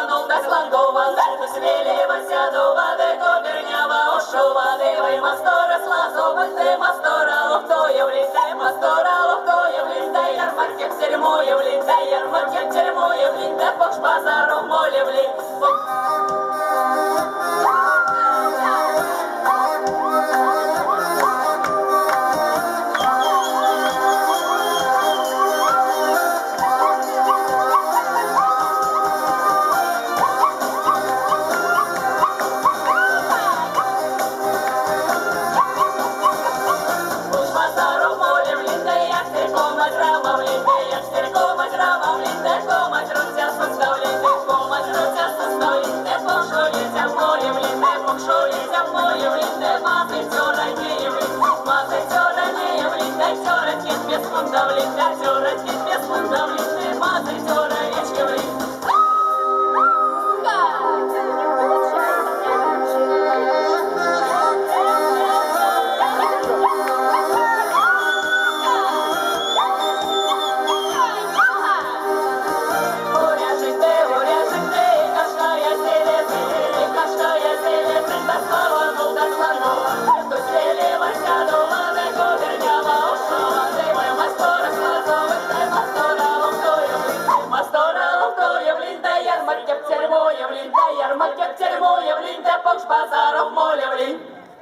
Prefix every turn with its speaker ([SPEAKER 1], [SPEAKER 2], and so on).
[SPEAKER 1] Стану без лангова, дальку свілівася до води, кобірнява ошова, дивий мастора, слазова, ти мастора, лохтоє влітай, мастора, лохтоє влітай, ярмарків тюрмує влітай, ярмарків тюрмує влітай, покш базаром молі влітай. Без фундамента, без фундамента.